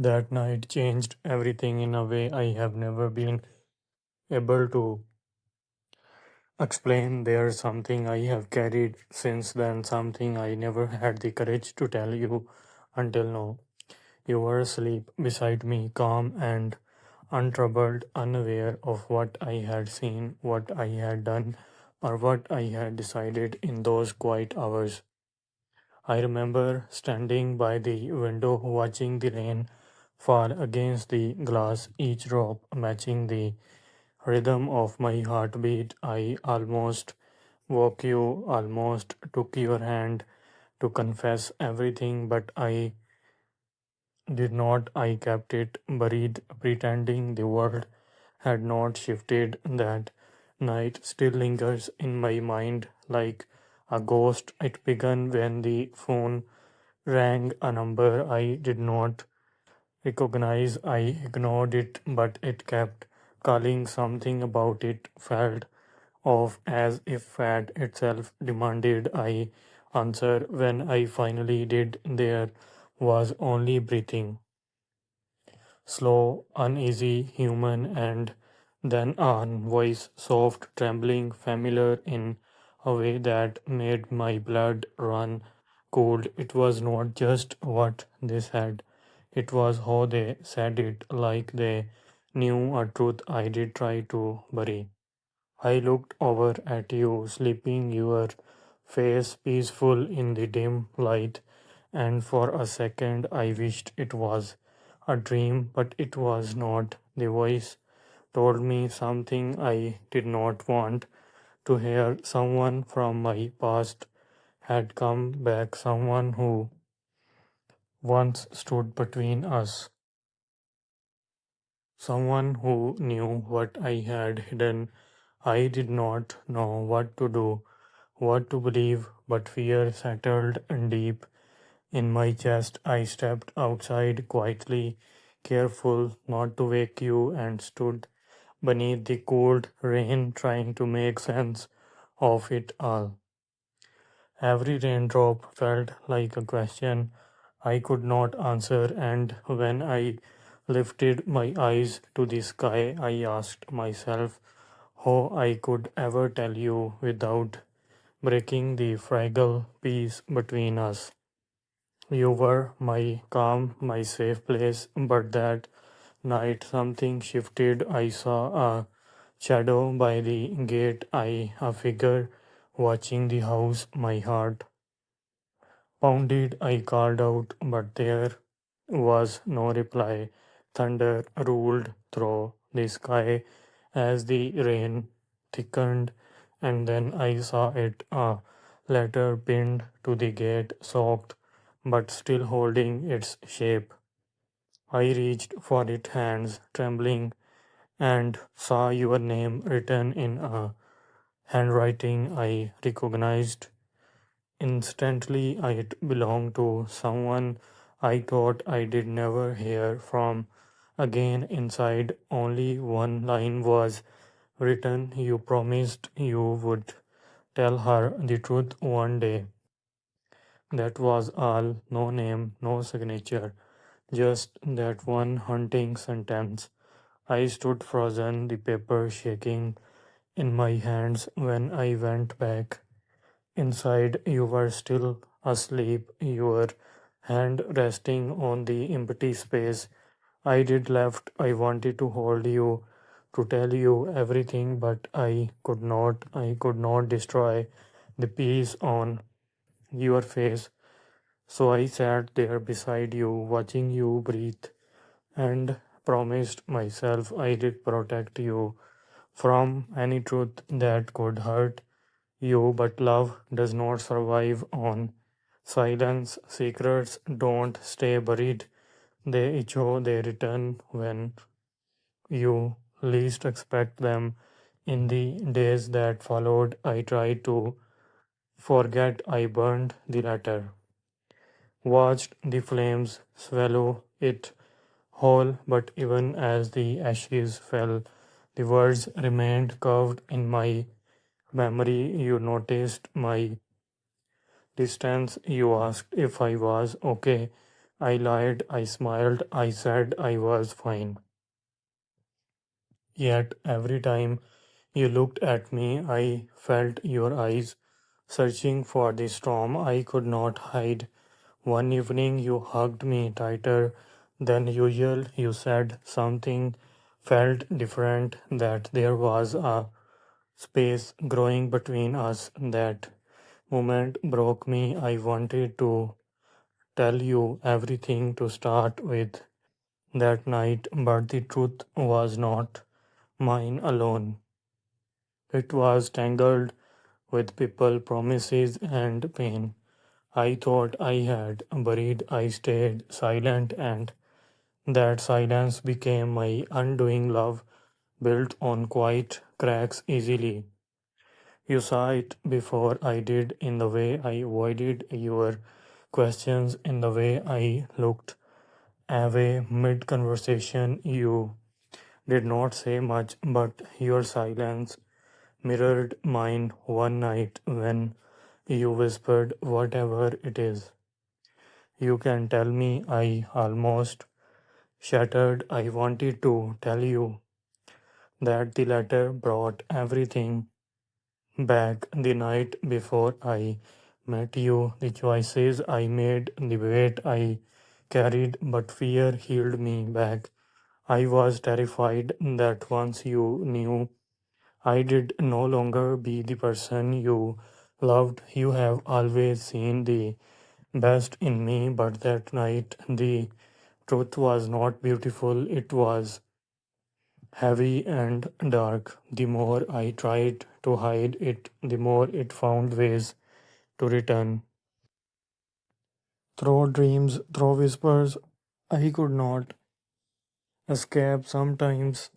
That night changed everything in a way I have never been able to explain. There's something I have carried since then, something I never had the courage to tell you until now. You were asleep beside me, calm and untroubled, unaware of what I had seen, what I had done, or what I had decided in those quiet hours. I remember standing by the window watching the rain fall against the glass, each drop matching the rhythm of my heartbeat. I almost woke you, almost took your hand to confess everything, but I did not. I kept it buried, pretending the world had not shifted. That night still lingers in my mind like a ghost. It began when the phone rang, a number I did not recognize. I ignored it, but it kept calling. Something about it felt off, as if fate itself demanded I answer. When I finally did, there was only breathing. Slow, uneasy, human, and then a voice, soft, trembling, familiar in a way that made my blood run cold. It was not just what they said, it was how they said it, like they knew a truth I did try to bury. I looked over at you, sleeping, your face peaceful in the dim light, and for a second I wished it was a dream, but it was not. The voice told me something I did not want to hear. Someone from my past had come back, someone who once stood between us, someone who knew what I had hidden. I did not know what to do, what to believe, but fear settled deep in my chest. I stepped outside quietly, careful not to wake you, and stood beneath the cold rain, trying to make sense of it all. Every raindrop felt like a question I could not answer, and when I lifted my eyes to the sky, I asked myself how I could ever tell you without breaking the fragile peace between us. You were my calm, my safe place, but that night something shifted. I saw a shadow by the gate, a figure watching the house. My heart pounded. I called out, but there was no reply. Thunder rolled through the sky as the rain thickened, and then I saw it, a letter pinned to the gate, soaked but still holding its shape. I reached for it, hands trembling, and saw your name written in a handwriting I recognized. Instantly, it belonged to someone I thought I did never hear from again. Inside, only one line was written: you promised you would tell her the truth one day. That was all. No name, no signature, just that one haunting sentence. I stood frozen, the paper shaking in my hands. When I went back inside, you were still asleep, your hand resting on the empty space I did left. I wanted to hold you, to tell you everything, but I could not. I could not destroy the peace on your face. So I sat there beside you, watching you breathe, and promised myself I did protect you from any truth that could hurt you. But love does not survive on silence. Secrets don't stay buried, they echo, they return when you least expect them. In the days that followed, I tried to forget. I burned the letter, watched the flames swallow it whole, but even as the ashes fell, the words remained carved in my memory. You noticed my distance. You asked if I was okay I lied, I smiled, I said I was fine. Yet every time you looked at me, I felt your eyes searching for the storm I could not hide. One evening you hugged me tighter than usual. You said something felt different, that there was a space growing between us. That moment broke me. I wanted to tell you everything to start with that night, but the truth was not mine alone. It was tangled with people, promises, and pain. I thought I had buried. I stayed silent, and that silence became my undoing. Love built on quiet cracks easily. You saw it before I did, in the way I avoided your questions, in the way I looked away mid conversation. You did not say much, but your silence mirrored mine one night when you whispered, "Whatever it is, you can tell me." I almost shattered. I wanted to tell you that the letter brought everything back. The night before I met you, the choices I made, the weight I carried, but fear held me back. I was terrified that once you knew, I did no longer be the person you loved. You have always seen the best in me, but that night the truth was not beautiful, it was heavy and dark. The more I tried to hide it, the more it found ways to return. Through dreams, through whispers, I could not escape. Sometimes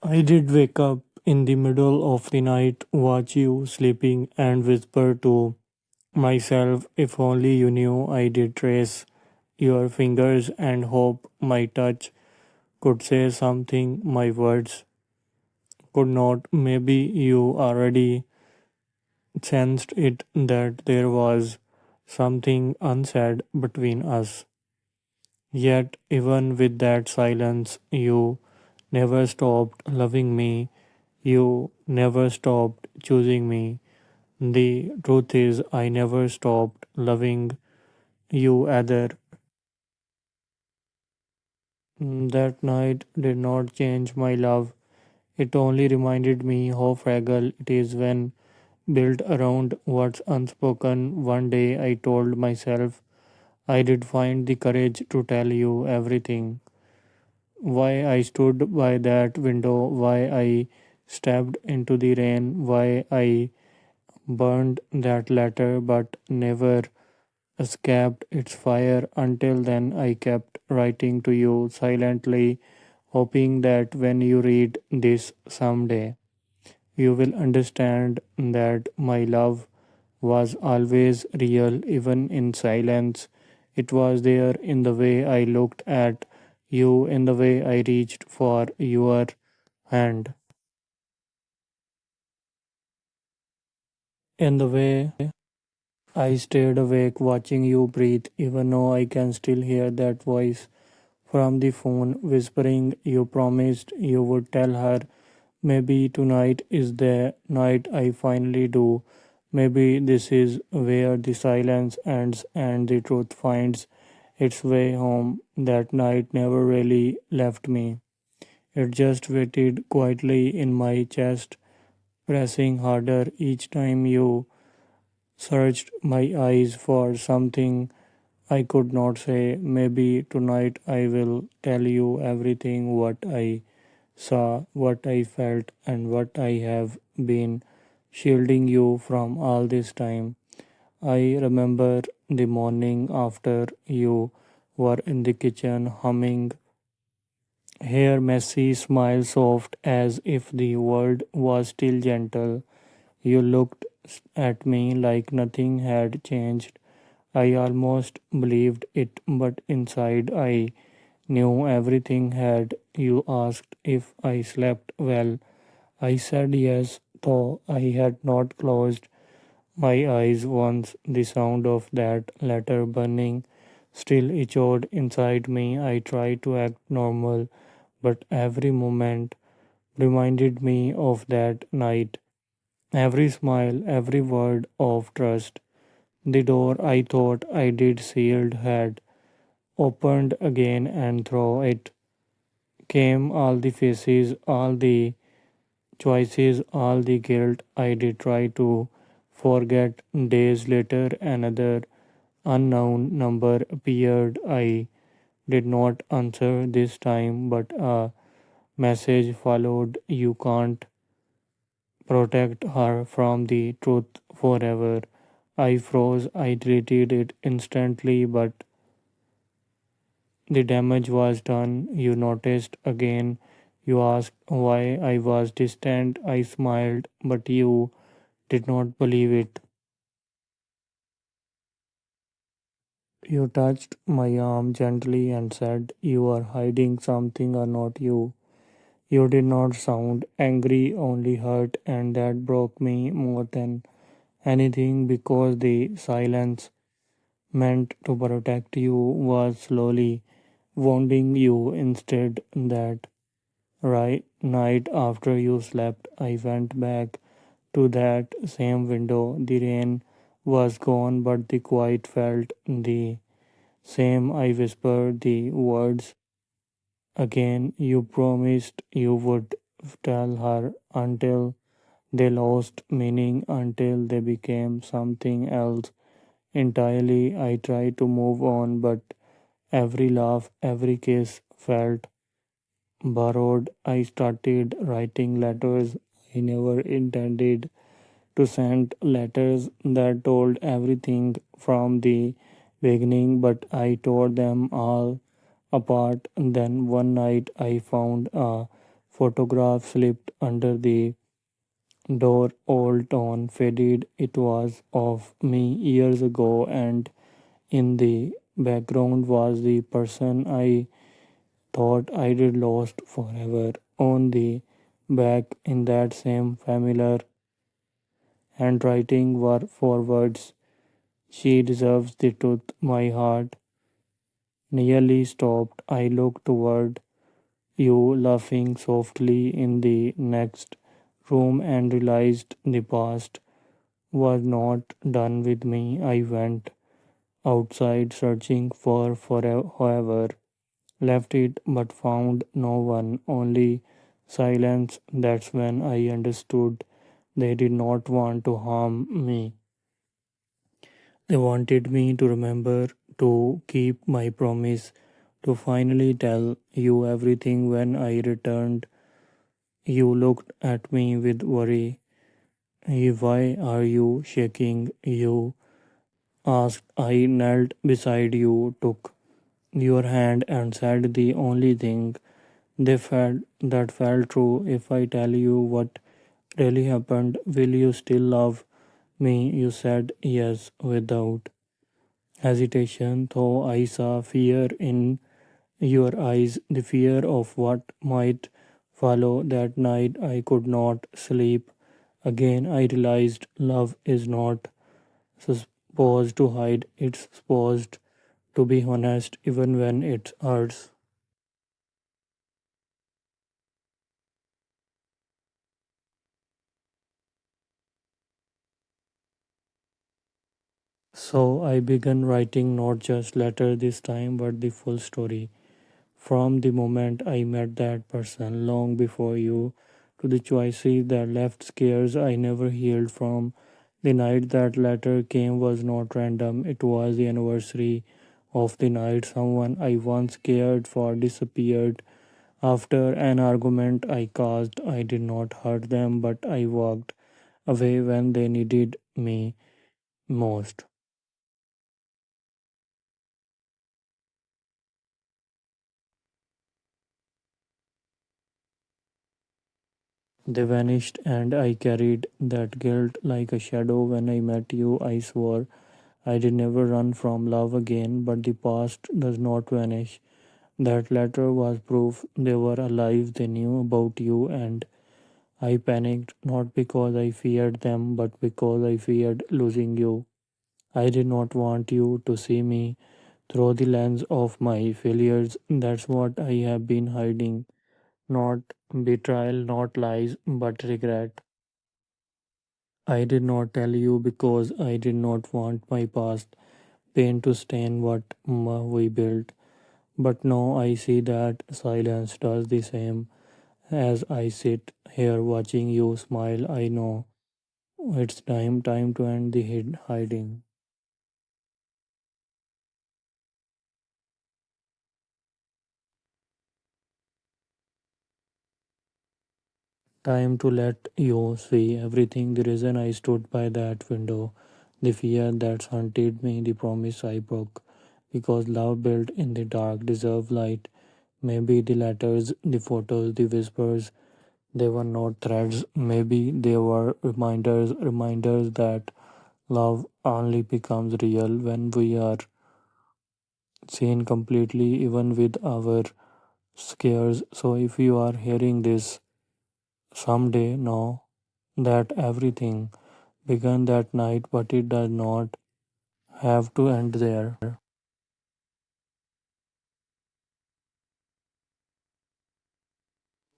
I did wake up in the middle of the night, watch you sleeping, and whisper to myself, if only you knew. I did trace your fingers and hope my touch could say something my words could not. Maybe you already sensed it, that there was something unsaid between us. Yet, even with that silence, you never stopped loving me. You never stopped choosing me. The truth is, I never stopped loving you either. That night did not change my love. It only reminded me how fragile it is when built around what's unspoken. One day I told myself I did find the courage to tell you everything. Why I stood by that window, why I stepped into the rain, why I burned that letter but never escaped its fire. Until then, I kept writing to you silently, hoping that when you read this someday, you will understand that my love was always real, even in silence. It was there in the way I looked at you, in the way I reached for your hand, in the way I stayed awake watching you breathe, even though I can still hear that voice from the phone whispering you promised you would tell her. Maybe tonight is the night I finally do. Maybe this is where the silence ends and the truth finds its way home. That night never really left me. It just waited quietly in my chest, pressing harder each time you searched my eyes for something I could not say. Maybe tonight I will tell you everything, what I saw, what I felt, and what I have been shielding you from all this time. I remember the morning after you were in the kitchen humming, hair messy, smile soft as if the world was still gentle. You looked at me like nothing had changed. I almost believed it, but inside I knew everything had. You asked if I slept well. I said yes, though I had not closed my eyes once. The sound of that letter burning still echoed inside me. I tried to act normal, but every moment reminded me of that night. Every smile, every word of trust. The door I thought I did sealed had opened again, and through it came all the faces, all the choices, all the guilt I did try to forget. Days later, another unknown number appeared. I did not answer this time, but a message followed. You can't protect her from the truth forever. I froze. I deleted it instantly, but the damage was done. You noticed again. You asked why I was distant. I smiled, but you did not believe it. You touched my arm gently and said, "You are hiding something or not you." You did not sound angry, only hurt, and that broke me more than anything because the silence meant to protect you was slowly wounding you instead. That right night after you slept, I went back to that same window. The rain was gone, but the quiet felt the same. I whispered the words again. You promised you would tell her until they lost meaning, until they became something else entirely. I tried to move on, but every laugh, every kiss felt borrowed. I started writing letters I never intended to send, letters that told everything from the beginning, but I tore them all apart. Then one night I found a photograph slipped under the door, old torn, faded. It was of me years ago, and in the background was the person I thought I did lost forever. On the back, in that same familiar handwriting, were four words: "She deserves the truth." My heart nearly stopped. I looked toward you laughing softly in the next room and realized the past was not done with me. I went outside searching for whoever left it, but found no one, only silence. That's when I understood they did not want to harm me. They wanted me to remember, to keep my promise, to finally tell you everything. When I returned, you looked at me with worry. Why are you shaking? You asked. I knelt beside you, took your hand, and said the only thing that felt true. If I tell you what really happened, will you still love me? You said yes without hesitation, though I saw fear in your eyes, the fear of what might follow. That night I could not sleep. Again I realized love is not supposed to hide, it's supposed to be honest even when it hurts. So I began writing not just letter this time but the full story. From the moment I met that person long before you, to the choices that left scars I never healed from. The night that letter came was not random, it was the anniversary of the night someone I once cared for disappeared. After an argument I caused, I did not hurt them, but I walked away when they needed me most. They vanished, and I carried that guilt like a shadow. When I met you, I swore I did never run from love again, but the past does not vanish. That letter was proof they were alive, they knew about you, and I panicked not because I feared them, but because I feared losing you. I did not want you to see me through the lens of my failures. That's what I have been hiding. Not betrayal, not lies, but regret. I did not tell you because I did not want my past pain to stain what we built. But now I see that silence does the same. As I sit here watching you smile, I know it's time to end the hiding. Time to let you see everything. The reason I stood by that window, the fear that's haunted me, the promise I broke. Because love built in the dark deserve light. Maybe the letters, the photos, the whispers, they were not threats. Maybe they were reminders that love only becomes real when we are seen completely, even with our scares. So if you are hearing this someday, know that everything began that night, but it does not have to end there.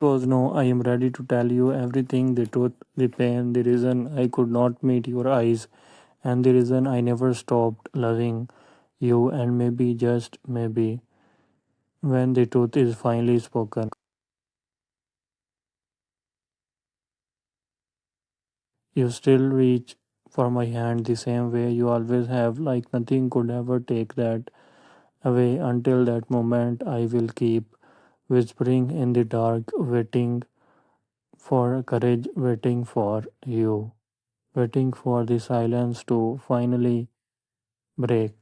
Because no, I am ready to tell you everything, the truth, the pain, the reason I could not meet your eyes, and the reason I never stopped loving you, and maybe, just maybe, when the truth is finally spoken, you still reach for my hand the same way you always have, like nothing could ever take that away. Until that moment, I will keep whispering in the dark, waiting for courage, waiting for you, waiting for the silence to finally break.